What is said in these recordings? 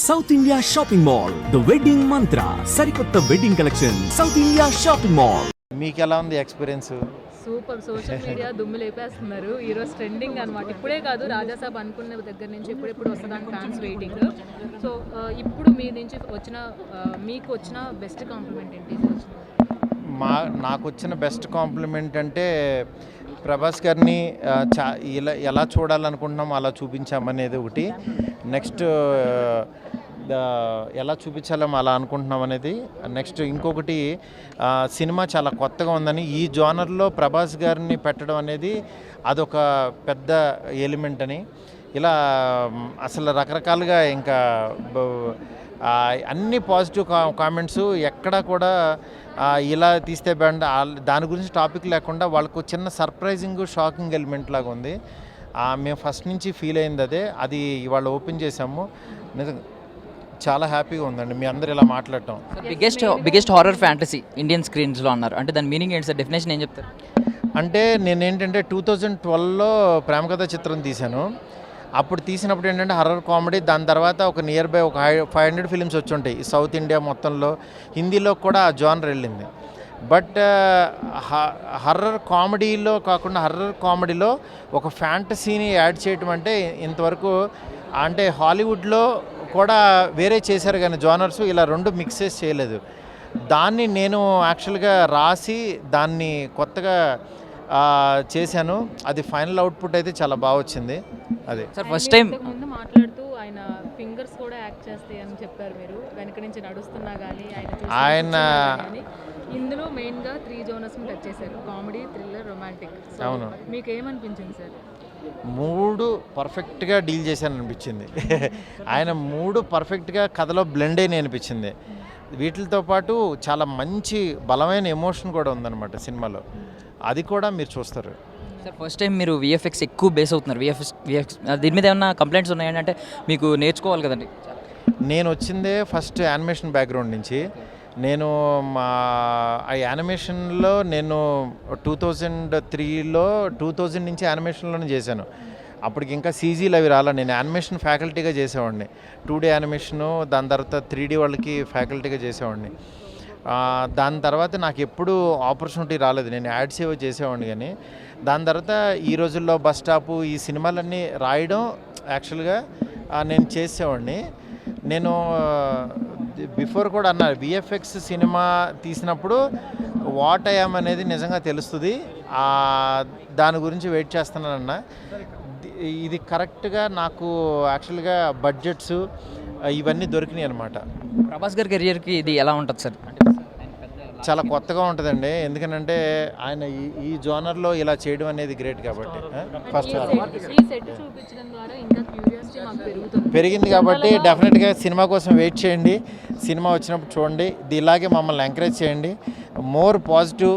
South India shopping mall, the wedding మంత్ర, సరికొత్త wedding collection, south India shopping mall. మీకు ఎలా ఉంది ఎక్స్పీరియన్స్? సూపర్. సోషల్ మీడియా దుమ్ము లేపేస్తున్నారు. ఈరోజు ట్రెండింగ్ అనమాట. ఇప్పుడే కాదు, రాజాసాబ్ అనుకున్న దగ్గర నుంచి ఎప్పుడెప్పుడు వస్తుందని ఫ్యాన్స్ వెయిటింగ్. సో ఇప్పుడు మీ నుంచి మీకు వచ్చిన బెస్ట్ కాంప్లిమెంట్ ఏంటి? నాకు వచ్చిన బెస్ట్ కాంప్లిమెంట్ అంటే ప్రభాస్ గారిని ఎలా చూడాలనుకుంటున్నామో అలా చూపించామనేది ఒకటి. నెక్స్ట్ ఎలా చూపించాలో అలా అనుకుంటున్నాం అనేది. నెక్స్ట్ ఇంకొకటి, సినిమా చాలా కొత్తగా ఉందని, ఈ జోనర్లో ప్రభాస్ గారిని పెట్టడం అనేది అదొక పెద్ద ఎలిమెంట్ అని. ఇలా అసలు రకరకాలుగా ఇంకా అన్ని పాజిటివ్ కామెంట్స్, ఎక్కడా కూడా ఇలా తీస్తే దాని గురించి టాపిక్ లేకుండా వాళ్ళకు చిన్న సర్ప్రైజింగ్ షాకింగ్ ఎలిమెంట్ లాగా ఉంది. మేము ఫస్ట్ నుంచి ఫీల్ అయింది అది ఇవాళ ఓపెన్ చేసాము. నిజంగా చాలా హ్యాపీగా ఉందండి మీ అందరు ఇలా మాట్లాడటం. బిగ్గెస్ట్ హారర్ ఫ్యాంటసీ ఇండియన్ స్క్రీన్స్లో అన్నారు అంటే దాని మీనింగ్ ఏంటి సార్? డెఫినేషన్ ఏం చెప్తారు? అంటే నేనేంటంటే 2012లో ప్రేమకథ చిత్రం తీశాను. అప్పుడు తీసినప్పుడు ఏంటంటే హర్రర్ కామెడీ, దాని తర్వాత ఒక నియర్ బై ఒక 500 ఫిలిమ్స్ వచ్చి ఉంటాయి సౌత్ ఇండియా మొత్తంలో. హిందీలో కూడా ఆ జానర్ వెళ్ళింది. బట్ హర్రర్ కామెడీలో కాకుండా హర్రర్ కామెడీలో ఒక ఫ్యాంటసీని యాడ్ చేయటం అంటే ఇంతవరకు అంటే హాలీవుడ్లో కూడా వేరే చేశారు కానీ జానర్స్ ఇలా రెండు మిక్సెస్ చేయలేదు. దాన్ని నేను యాక్చువల్గా రాసి దాన్ని కొత్తగా చేశాను. అది ఫైనల్ అవుట్పుట్ అయితే చాలా బాగా వచ్చింది. అదే సార్ ఫస్ట్ టైం ముందు మాట్లాడుతూ ఆయన ఫింగర్స్ కూడా యాక్ట్ చేస్తాయి అని చెప్పారు మీరు. వెనక నుంచి నడుస్తున్నా కానీ ఆయన ఇందులో మెయిన్గా 3 జోనర్స్ని టచ్ చేశారు: కామెడీ, థ్రిల్లర్, రొమాంటిక్. అవును, మీకు ఏమనిపించింది సార్? 3 పర్ఫెక్ట్గా డీల్ చేశాను అనిపించింది. ఆయన 3 పర్ఫెక్ట్గా కథలో బ్లెండ్ అయిన అనిపించింది. వీటితో పాటు చాలా మంచి బలమైన ఎమోషన్ కూడా ఉందన్నమాట సినిమాలో. అది కూడా మీరు చూస్తారు. సార్ ఫస్ట్ టైం మీరు విఎఫ్ఎక్స్ ఎక్కువ బేస్ అవుతున్నారు. విఎఫ్ఎక్స్ దీని మీద ఏమన్నా కంప్లైంట్స్ ఉన్నాయండి? అంటే మీకు నేర్చుకోవాలి కదండి. నేను వచ్చిందే ఫస్ట్ యానిమేషన్ బ్యాక్గ్రౌండ్ నుంచి. నేను ఆ యానిమేషన్లో నేను 2000 నుంచి యానిమేషన్లోనే చేశాను. అప్పటికి ఇంకా సీజీలు అవి రాలా. నేను యానిమేషన్ ఫ్యాకల్టీగా చేసేవాడిని. 2D యానిమేషను, దాని తర్వాత 3D వాళ్ళకి ఫ్యాకల్టీగా చేసేవాడిని. దాని తర్వాత నాకు ఎప్పుడు ఆపర్చునిటీ రాలేదు. నేను యాడ్స్ ఏవో చేసేవాడిని కానీ దాని తర్వాత ఈ రోజుల్లో బస్ స్టాపు ఈ సినిమాలన్నీ రాయడం యాక్చువల్గా నేను చేసేవాడిని. నేను బిఫోర్ కూడా అన్నా, విఎఫ్ఎక్స్ సినిమా తీసినప్పుడు వాట్ అయ్యాం అనేది నిజంగా తెలుస్తుంది. దాని గురించి వెయిట్ చేస్తున్నానన్నా. ఇది కరెక్ట్గా నాకు యాక్చువల్గా బడ్జెట్స్ ఇవన్నీ దొరికినాయి అనమాట. ప్రభాస్ గారి కెరియర్కి ఇది ఎలా ఉంటుంది సార్? చాలా కొత్తగా ఉంటుందండి. ఎందుకంటే ఆయన ఈ జోనర్లో ఇలా చేయడం అనేది గ్రేట్ కాబట్టి ఫస్ట్ పెరిగింది కాబట్టి డెఫినెట్గా సినిమా కోసం వెయిట్ చేయండి. సినిమా వచ్చినప్పుడు చూడండి. ఇలాగే మమ్మల్ని ఎంకరేజ్ చేయండి. మోర్ పాజిటివ్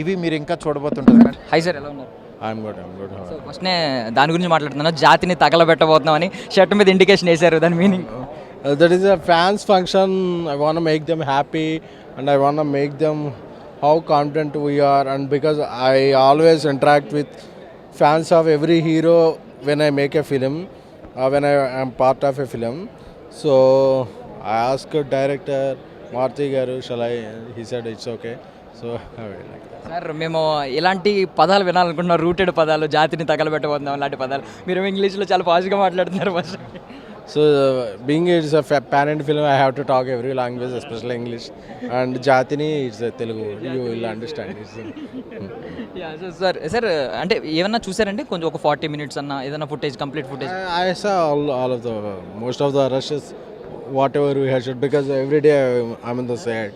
ఇవి మీరు ఇంకా చూడబోతుంటారు. హై సార్, ఎలా ఉన్నారు? I'm good. సో ఫస్ట్నే దాని గురించి మాట్లాడుతున్నాను. జాతిని తగలబెట్టబోతున్నామని షర్ట్ మీద ఇండికేషన్ వేశారు. దాని meaning that is a fans function. I want to make them happy and I want to make them how confident we are, and because I always interact with fans of every hero when I make a film, when I am part of a film. So I asked director Marthi garu, he said it's okay. So sir మేము ఇలాంటి పదాలు వినాలనుకుంటున్నాం. Rooted పదాలు, జాతిని తగలబెట్టబోతున్నాం అలాంటి పదాలు. మీరు ఇంగ్లీష్లో చాలా పాజిటివ్గా మాట్లాడుతున్నారు first. So being it's a parent film, I have to talk every language, especially English, and Jatini it's a Telugu. You will understand it. Yeah, so sir అంటే ఏమన్నా చూసారంటే కొంచెం ఒక 40 minutes అన్న ఏదైనా footage, complete footage? I saw all of the most of the rushes, whatever we had shot, because every day I'm in the set,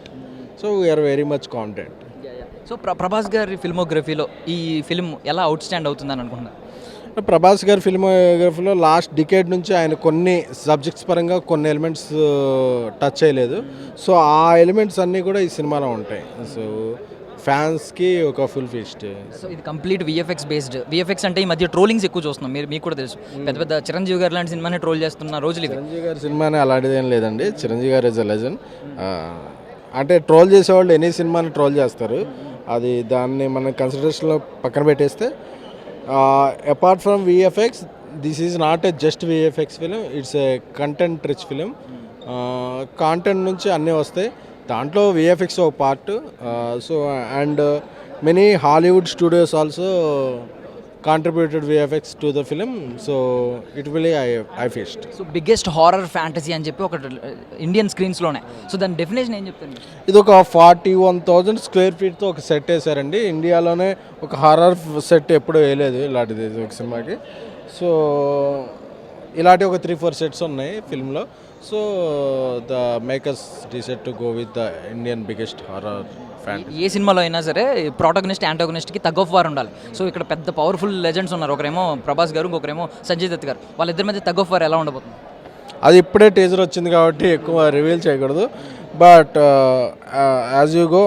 so we are very much content. So Prabhas గారి ఫిల్మోగ్రఫీలో ఈ film ఎలా out stand అవుతుందని అనుకుంటున్నారు? ప్రభాస్ గారి ఫిల్మోగ్రఫీలో last decade నుంచి ఆయన కొన్ని subjects పరంగా కొన్ని ఎలిమెంట్స్ టచ్ చేయలేదు. సో ఆ ఎలిమెంట్స్ అన్నీ కూడా ఈ సినిమాలో ఉంటాయి. సో ఫ్యాన్స్కి ఒక ఫుల్ ఫీస్ట్. సో ఇది కంప్లీట్ విఎఫ్ఎక్స్ బేస్డ్. విఎఫ్ఎక్స్ అంటే ఈ మధ్య ట్రోలింగ్స్ ఎక్కువ చూస్తున్నాం. మీకు కూడా తెలుసు, పెద్ద పెద్ద చిరంజీవి గారు లాంటి సినిమాని ట్రోల్ చేస్తున్న రోజులు. చిరంజీవి గారి సినిమానే అలాంటిది ఏం లేదండి. చిరంజీవి గారు ఇస్ ఎ లెజెండ్. అంటే ట్రోల్ చేసేవాళ్ళు ఎనీ సినిమాని ట్రోల్ చేస్తారు. దాన్ని మనం కన్సిడరేషన్లో పక్కన పెట్టేస్తే apart from VFX this is not a just VFX film, it's a content rich film. Content నుంచి అన్నీ వస్తాయి, దాంట్లో విఎఫ్ఎక్స్ ఒక part. So and many Hollywood studios also contributed VFX to the film. So it will I feast. So biggest horror fantasy అని చెప్పి ఒక Indian స్క్రీన్స్లోనే. So దాని definition ఏం చెప్తాను? ఇది ఒక 41,000 స్క్వేర్ ఫీట్తో ఒక సెట్ వేసారండి. ఇండియాలోనే ఒక హారర్ సెట్ ఎప్పుడూ వేయలేదు ఇలాంటిది ఒక సినిమాకి. సో ఇలాంటి ఒక 3-4 సెట్స్ ఉన్నాయి ఫిల్మ్లో. So the makers decide to go with the Indian biggest horror fantasy. ఏ సినిమాలో అయినా సరే ప్రోటాగనిస్ట్ యాంటాగనిస్ట్కి తగ్ ఆఫ్ వార్ ఉండాలి. సో ఇక్కడ పెద్ద పవర్ఫుల్ లెజెండ్స్ ఉన్నారు, ఒకరేమో ప్రభాస్ గారు, ఇంకొకరేమో సంజయ్ దత్ గారు. వాళ్ళిద్దరి మధ్య తగ్ ఆఫ్ వార్ ఎలా ఉండబోతుంది? అది ఇప్పుడే టీజర్ వచ్చింది కాబట్టి ఎక్కువ రివీల్ చేయకూడదు. But as you go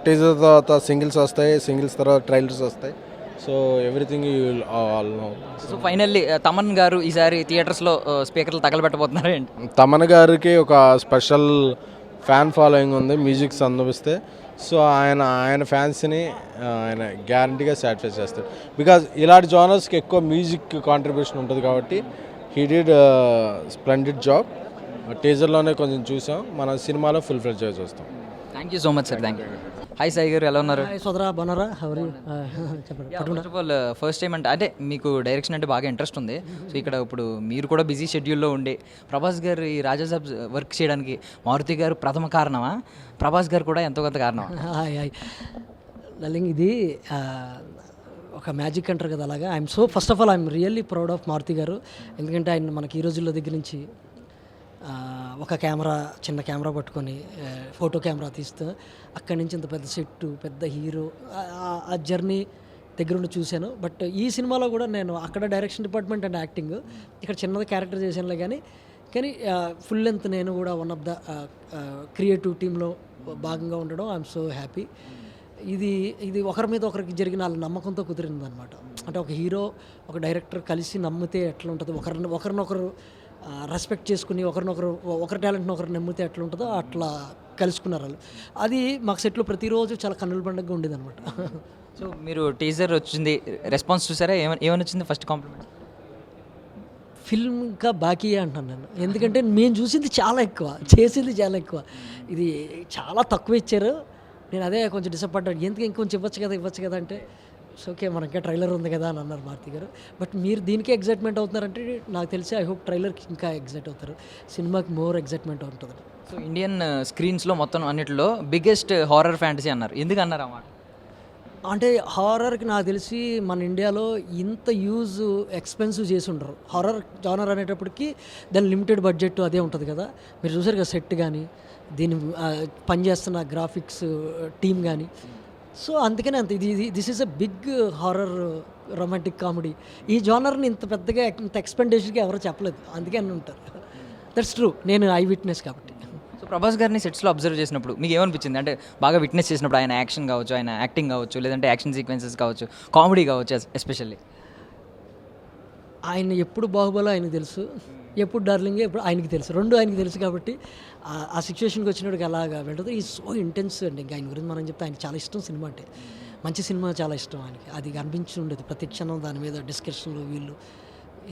teaser తర్వాత సింగిల్స్ వస్తాయి, సింగిల్స్ తర్వాత ట్రైలర్స్ వస్తాయి. So everything you will all know. So finally Thaman గారు ఈసారి థియేటర్స్లో స్పీకర్లు తగలబెట్టబోతున్నారు ఏంటి? తమన్ గారికి ఒక స్పెషల్ ఫ్యాన్ ఫాలోయింగ్ ఉంది మ్యూజిక్స్ అందిస్తే. సో ఆయన ఫ్యాన్స్ని ఆయన గ్యారంటీగా సాటిస్ఫై చేస్తాడు. బికాజ్ ఇలాంటి జానర్స్కి ఎక్కువ మ్యూజిక్ కాంట్రిబ్యూషన్ ఉంటుంది కాబట్టి హీ డిడ్ స్ప్లెండిడ్ జాబ్. టీజర్లోనే కొంచెం చూసాం, మన సినిమాలో ఫుల్ ఫ్లెడ్జ్గా చూస్తాం. Thank you so much sir. Thank you. Hi Sai గారు, ఎలా ఉన్నారు? సోదరా బాగున్నారా? చెప్పండి. First of all first time అంటే మీకు డైరెక్షన్ అంటే బాగా ఇంట్రెస్ట్ ఉంది. సో ఇక్కడ ఇప్పుడు మీరు కూడా బిజీ షెడ్యూల్లో ఉండి ప్రభాస్ గారు ఈ రాజాసాబ్ వర్క్ చేయడానికి మారుతి గారు ప్రథమ కారణమా, ప్రభాస్ గారు కూడా ఎంతో కొంత కారణమా? హాయ్ డల్లింగ్, ఇది ఒక మ్యాజిక్ అంటారు కదా, అలాగా. First of all I'm really proud of Maruthi గారు. ఎందుకంటే ఆయన మనకి ఈ రోజుల్లో దగ్గర నుంచి ఒక చిన్న కెమెరా పట్టుకొని ఫోటో కెమెరా తీస్తూ అక్కడి నుంచి ఇంత పెద్ద సెట్టు, పెద్ద హీరో, ఆ జర్నీ దగ్గరుండి చూశాను. బట్ ఈ సినిమాలో కూడా నేను అక్కడ డైరెక్షన్ డిపార్ట్మెంట్ అండ్ యాక్టింగ్, ఇక్కడ చిన్నది క్యారెక్టర్ చేశానులే. కానీ ఫుల్ లెంత్ నేను కూడా వన్ ఆఫ్ ద క్రియేటివ్ టీంలో భాగంగా ఉండడం ఐఎమ్ సో హ్యాపీ. ఇది ఒకరి మీద ఒకరికి జరిగిన వాళ్ళ నమ్మకంతో కుదిరింది అనమాట. అంటే ఒక హీరో, ఒక డైరెక్టర్ కలిసి నమ్మితే ఎట్లా ఉంటుంది, ఒకరినొకరు రెస్పెక్ట్ చేసుకుని ఒకరి టాలెంట్ని ఒకరు నమ్మితే ఎట్లా ఉంటుందో అట్లా కలుసుకున్నారు వాళ్ళు. అది మాకు సెట్లో ప్రతిరోజు చాలా కన్నుల పండుగగా ఉండేది అనమాట. సో మీరు టీజర్ వచ్చింది, రెస్పాన్స్ చూసారా? ఏమని వచ్చింది ఫస్ట్ కాంప్లిమెంట్? ఫిల్మ్ ఇంకా బాకీ అంటాను నేను. ఎందుకంటే మేము చూసింది చాలా ఎక్కువ, చేసింది చాలా ఎక్కువ. ఇది చాలా తక్కువ ఇచ్చారు. నేను అదే కొంచెం డిసప్పాయింట్. ఎందుకు ఇంకొంచెం ఇవ్వచ్చు కదా అంటే ఓకే మన ఇంకా ట్రైలర్ ఉంది కదా అని అన్నారు మారుతి గారు. బట్ మీరు దీనికే ఎగ్జైట్మెంట్ అవుతున్నారంటే నాకు తెలిసి ఐ హోప్ ట్రైలర్కి ఇంకా ఎగ్జైట్ అవుతారు, సినిమాకి మోర్ ఎగ్జైట్మెంట్ ఉంటుంది. సో ఇండియన్ స్క్రీన్స్లో మొత్తం అన్నిటిలో బిగ్గెస్ట్ హారర్ ఫ్యాంటసీ అన్నారు, ఎందుకు అన్నారు అన్నమాట? అంటే హారర్కి నాకు తెలిసి మన ఇండియాలో ఇంత ఎక్స్పెన్సివ్ చేసి ఉండరు. హారర్ జానర్ అనేటప్పటికి దాని లిమిటెడ్ బడ్జెట్ అదే ఉంటుంది కదా. మీరు చూసారు కదా సెట్ కానీ, దీన్ని పనిచేస్తున్న గ్రాఫిక్స్ టీమ్ కానీ. సో అందుకనే this is a big horror romantic comedy. ఈ జానర్ని ఇంత పెద్దగా ఇంత ఎక్స్పెండిచర్గా ఎవరో చెప్పలేదు, అందుకే అని ఉంటారు. దట్స్ ట్రూ, నేను ఐ విట్నెస్ కాబట్టి. సో ప్రభాస్ గారిని సెట్స్లో అబ్జర్వ్ చేసినప్పుడు మీకు ఏమనిపించింది? అంటే బాగా విట్నెస్ చేసినప్పుడు ఆయన యాక్షన్ కావచ్చు, ఆయన యాక్టింగ్ కావచ్చు, లేదంటే యాక్షన్ సీక్వెన్సెస్ కావచ్చు, కామెడీ కావచ్చు, ఎస్పెషల్లీ ఆయన ఎప్పుడు బాహుబలి ఆయనకు తెలుసు, ఎప్పుడు డార్లింగ్ ఎప్పుడు ఆయనకి తెలుసు, రెండు ఆయనకి తెలుసు. కాబట్టి ఆ సిచ్యువేషన్కి వచ్చినప్పుడు అలాగా వెళ్ళదు. ఈ సో ఇంటెన్స్ అండి. ఇంకా ఆయన గురించి మనం చెప్తే ఆయనకి చాలా ఇష్టం సినిమా అంటే, మంచి సినిమా చాలా ఇష్టం ఆయనకి. అది అనిపించి ఉండేది ప్రతి క్షణం దాని మీద డిస్కషన్లు. వీళ్ళు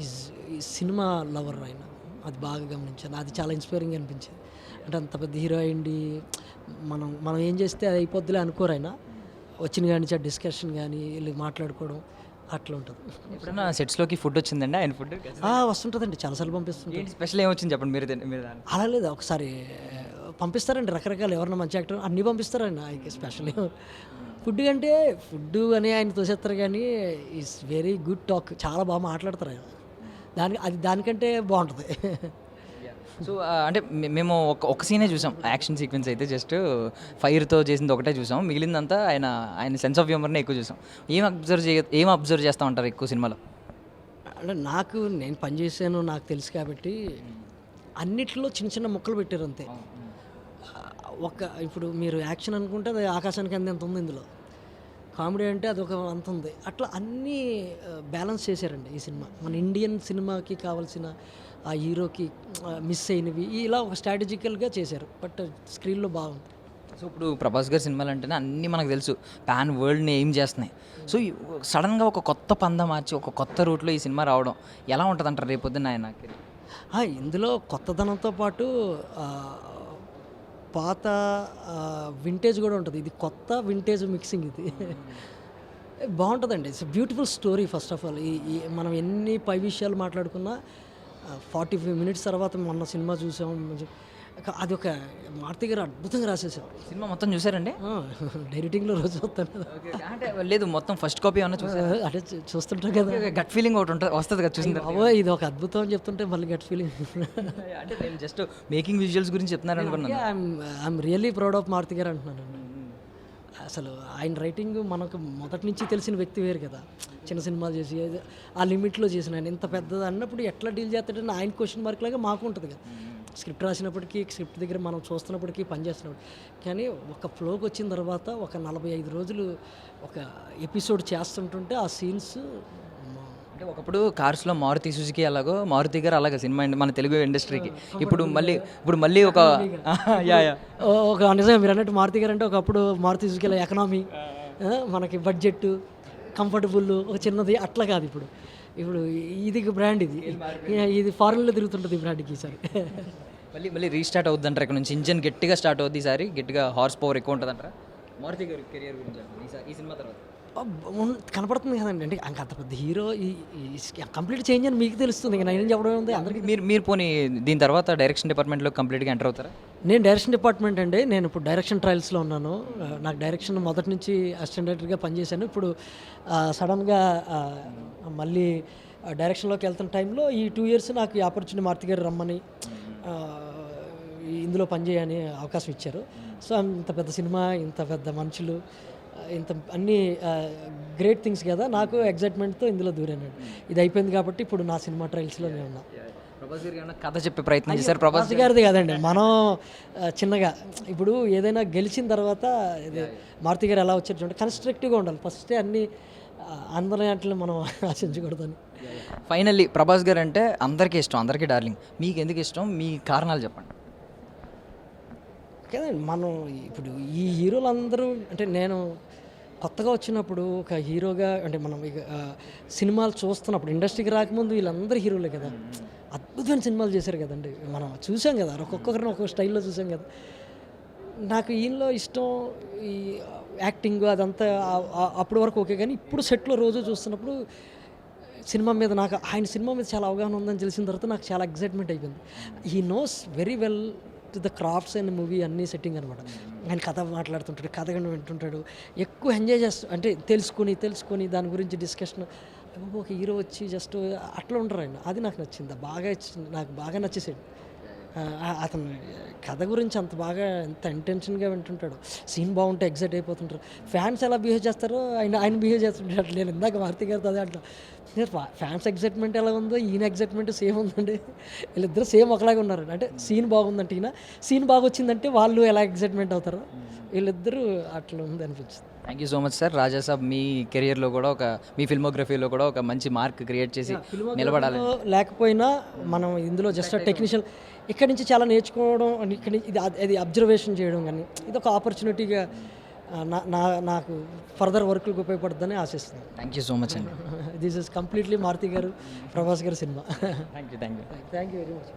ఈ సినిమా లవర్ ఆయన, అది బాగా గమనించాను. అది చాలా ఇన్స్పైరింగ్ అనిపించింది. అంటే అంత పెద్ద హీరో అయ్యింది, మనం ఏం చేస్తే అది అయిపోద్దులే అనుకోరు ఆయన. వచ్చిన కానీ డిస్కషన్ కానీ వీళ్ళు మాట్లాడుకోవడం అట్లా ఉంటుంది. ఎప్పుడైనా సెట్స్లోకి ఫుడ్ వచ్చిందండి ఆయన? ఫుడ్ వస్తుంటుందండి, చాలాసార్లు పంపిస్తుంది. స్పెషల్ ఏమొచ్చింది చెప్పండి మీరు. అలా లేదు, ఒకసారి పంపిస్తారండి రకరకాలు, ఎవరన్నా మంచి యాక్టర్ అన్నీ పంపిస్తారండి. ఆయనకి స్పెషల్ ఫుడ్ అంటే ఫుడ్ అని ఆయన తోసేస్తారు, కానీ ఈజ్ వెరీ గుడ్ టాక్, చాలా బాగా మాట్లాడతారు ఆయన. దానికంటే బాగుంటుంది. సో అంటే మేము ఒక సీనే చూసాం, యాక్షన్ సీక్వెన్స్ అయితే జస్ట్ ఫైర్తో చేసింది ఒకటే చూసాం, మిగిలిందంతా ఆయన సెన్స్ ఆఫ్ హ్యూమర్నే ఎక్కువ చూసాం. ఏం అబ్జర్వ్ చేస్తూ ఉంటారు ఎక్కువ సినిమాలో? అంటే నేను పనిచేసాను, నాకు తెలుసు కాబట్టి అన్నిట్లో చిన్న చిన్న ముక్కలు పెట్టారు అంతే. ఇప్పుడు మీరు యాక్షన్ అనుకుంటే అది ఆకాశానికి ఎంత ఉంది, ఇందులో కామెడీ అంటే అదొక అంత ఉంది. అట్లా అన్నీ బ్యాలెన్స్ చేశారండి ఈ సినిమా. మన ఇండియన్ సినిమాకి కావాల్సిన ఆ హీరోకి మిస్ అయినవి ఇలా ఒక స్ట్రాటజికల్గా చేశారు. బట్ స్క్రీన్లో బాగుంది. సో ఇప్పుడు ప్రభాస్ గారి సినిమాలు అంటేనే అన్నీ మనకు తెలుసు, పాన్ వరల్డ్ని ఏం చేస్తున్నాయి. సో సడన్గా ఒక కొత్త పంద మార్చి ఒక కొత్త రూట్లో ఈ సినిమా రావడం ఎలా ఉంటుంది అంటారు రేపొద్దున ఆయన? ఇందులో కొత్తదనంతో పాటు ఆ, పాత వింటేజ్ కూడా ఉంటుంది. ఇది కొత్త వింటేజ్ మిక్సింగ్ ఇది. బాగుంటుందండి. It's beautiful story. First of all ఈ మనం ఎన్ని పై విషయాలు మాట్లాడుకున్నా 45 మినిట్స్ తర్వాత మొన్న సినిమా చూసాం. అది ఒక మారుతి గారు అద్భుతంగా రాసేసాం. సినిమా మొత్తం చూసారండి? డైరెక్టింగ్లో రోజు వస్తాను అంటే లేదు, మొత్తం ఫస్ట్ కాపీ ఏమన్నా చూసారు? అంటే చూస్తుంటాం కదా, గట్ ఫీలింగ్ ఒకటి ఉంటుంది, వస్తుంది కదా చూసిన తర్వాత. అవో ఇది ఒక అద్భుతం అని చెప్తుంటే మళ్ళీ గట్ ఫీలింగ్. అంటే నేను జస్ట్ మేకింగ్ విజువల్స్ గురించి చెప్తున్నారు అనుకున్నాను. I'm really proud of Maruthi గారు అంటున్నాను. అసలు ఆయన రైటింగ్ మనకు మొదటి నుంచి తెలిసిన వ్యక్తి వేరు కదా. చిన్న సినిమాలు చేసి ఆ లిమిట్లో చేసిన ఆయన ఇంత పెద్దది అన్నప్పుడు ఎట్లా డీల్ చేస్తాడని ఆయన క్వశ్చన్ మార్క్ లాగా మాకు ఉంటుంది కదా. స్క్రిప్ట్ రాసినప్పటికీ, స్క్రిప్ట్ దగ్గర మనం చూస్తున్నప్పటికీ, పనిచేస్తున్నప్పుడు. కానీ ఒక ఫ్లోకి వచ్చిన తర్వాత ఒక 45 రోజులు ఒక ఎపిసోడ్ చేస్తుంటుంటే ఆ సీన్స్ అంటే ఒకప్పుడు కార్స్లో మారుతి సుజుకి అలాగో, మారుతి గారు అలాగే సినిమా మన తెలుగు ఇండస్ట్రీకి. ఇప్పుడు మళ్ళీ ఒక ఒక నిజంగా మీరు అన్నట్టు మారుతి గారు అంటే ఒకప్పుడు మారుతి సుజుకిలో ఎకనామీ, మనకి బడ్జెట్, కంఫర్టబుల్, ఒక చిన్నది అట్లా కాదు. ఇప్పుడు ఇది బ్రాండ్, ఇది ఫారెన్లో తిరుగుతుంటుంది ఈ బ్రాండ్కి ఈసారి. మళ్ళీ రీస్టార్ట్ అవుద్ది అంటారు ఇక్కడ నుంచి. ఇంజన్ గట్టిగా స్టార్ట్ అవుద్ది ఈసారి, గట్టిగా హార్స్ పవర్ ఎక్కువ ఉంటుంది అంటారా మారుతి గారి కెరియర్ గురించి ఈ సినిమా తర్వాత? కనపడుతుంది కదండి. అంటే అంత పెద్ద హీరో కంప్లీట్ చేంజ్ అని మీకు తెలుస్తుంది. ఇంకా నేను చెప్పడం ఉంది అందరికీ. మీరు పోనీ దీని తర్వాత డైరెక్షన్ డిపార్ట్మెంట్లో కంప్లీట్గా ఎంటర్ అవుతారా? నేను డైరెక్షన్ డిపార్ట్మెంట్ అండి. నేను ఇప్పుడు డైరెక్షన్ ట్రయల్స్లో ఉన్నాను. నాకు డైరెక్షన్ మొదటి నుంచి అసిస్టెంట్ డైరెక్టర్గా పనిచేశాను. ఇప్పుడు సడన్గా మళ్ళీ డైరెక్షన్లోకి వెళ్తున్న టైంలో ఈ 2 years నాకు ఈ ఆపర్చునిటీ మారుతి గారు రమ్మని ఇందులో పనిచేయని అవకాశం ఇచ్చారు. సో ఇంత పెద్ద సినిమా, ఇంత పెద్ద మనుషులు, ఇంత అన్ని గ్రేట్ థింగ్స్ కదా. నాకు ఎగ్జైట్మెంట్తో ఇందులో దూరాను. ఇది అయిపోయింది కాబట్టి ఇప్పుడు నా సినిమా ట్రయల్స్లో నేను ఉన్నా. ప్రభాస్ గారు ఏమన్నా కథ చెప్పే ప్రయత్నం చేశారు? ప్రభాస్ గారిది కాదండి, మనం చిన్నగా ఇప్పుడు ఏదైనా గెలిచిన తర్వాత మారుతి గారు ఎలా వచ్చారు చూడండి, కన్స్ట్రక్టివ్గా ఉండాలి ఫస్టే. అన్ని అందరి వాటిని మనం ఆశించకూడదని. ఫైనల్లీ ప్రభాస్ గారు అంటే అందరికీ ఇష్టం, అందరికీ డార్లింగ్. మీకు ఎందుకు ఇష్టం, మీ కారణాలు చెప్పండి. కదండి మనం ఇప్పుడు ఈ హీరోలందరూ, అంటే నేను కొత్తగా వచ్చినప్పుడు ఒక హీరోగా, అంటే మనం ఇక సినిమాలు చూస్తున్నప్పుడు ఇండస్ట్రీకి రాకముందు వీళ్ళందరూ హీరోలే కదా. అద్భుతమైన సినిమాలు చేశారు కదండి. మనం చూసాం కదా, ఒక్కొక్కరిని ఒక్కొక్క స్టైల్లో చూసాం కదా. నాకు ఈయనలో ఇష్టం ఈ యాక్టింగ్ అదంతా అప్పటి వరకు ఓకే. కానీ ఇప్పుడు సెట్లో రోజు చూస్తున్నప్పుడు సినిమా మీద నాకు ఆయన సినిమా మీద చాలా అవగాహన ఉందని తెలిసిన తర్వాత నాకు చాలా ఎగ్జైట్మెంట్ అయిపోయింది. He knows very well to the crafts and movie అన్నీ సెట్టింగ్ అనమాట. ఆయన కథ మాట్లాడుతుంటాడు, కథ వింటుంటాడు, ఎక్కువ ఎంజాయ్ చేస్తూ, అంటే తెలుసుకొని దాని గురించి డిస్కషన్. ఒక హీరో వచ్చి జస్ట్ అట్లా ఉంటారు ఆయన. అది నాకు నచ్చింది, నాకు బాగా నచ్చేసాడు. అతను కథ గురించి అంత బాగా ఎంత ఇంటెన్షన్గా వింటుంటాడు. సీన్ బాగుంటే ఎగ్జైట్ అయిపోతుంటారు. ఫ్యాన్స్ ఎలా బిహేవ్ చేస్తారో ఆయన బిహేవ్ చేస్తుంటాడు. అట్లా నేను ఇందాక మారుతి గారితో అదే అట్లా ఫ్యాన్స్ ఎగ్జైట్మెంట్ ఎలా ఉందో ఈయన ఎగ్జైట్మెంట్ సేమ్ ఉందండి. వీళ్ళిద్దరు సేమ్ ఒకలాగా ఉన్నారు. అంటే సీన్ బాగుందంటే ఈయన, సీన్ బాగా వచ్చిందంటే వాళ్ళు ఎలా ఎగ్జైట్మెంట్ అవుతారో వీళ్ళిద్దరూ అట్లా ఉంది అనిపించింది. Thank you so much sir. Raja Saab మీ కెరియర్లో కూడా మీ ఫిల్మోగ్రఫీలో కూడా ఒక మంచి మార్క్ క్రియేట్ చేసి నిలబడాలి. లేకపోయినా మనం ఇందులో జస్ట్ టెక్నీషియన్ ఇక్కడి నుంచి చాలా నేర్చుకోవడం, ఇక్కడి నుంచి ఇది అబ్జర్వేషన్ చేయడం, కానీ ఇది ఒక ఆపర్చునిటీగా నాకు ఫర్దర్ వర్క్లకు ఉపయోగపడుతుందని ఆశిస్తున్నాను. థ్యాంక్ యూ సో మచ్ అండి. దిస్ ఇస్ కంప్లీట్లీ మారుతి గారు, ప్రభాస్ గారు cinema. Thank you thank you very much.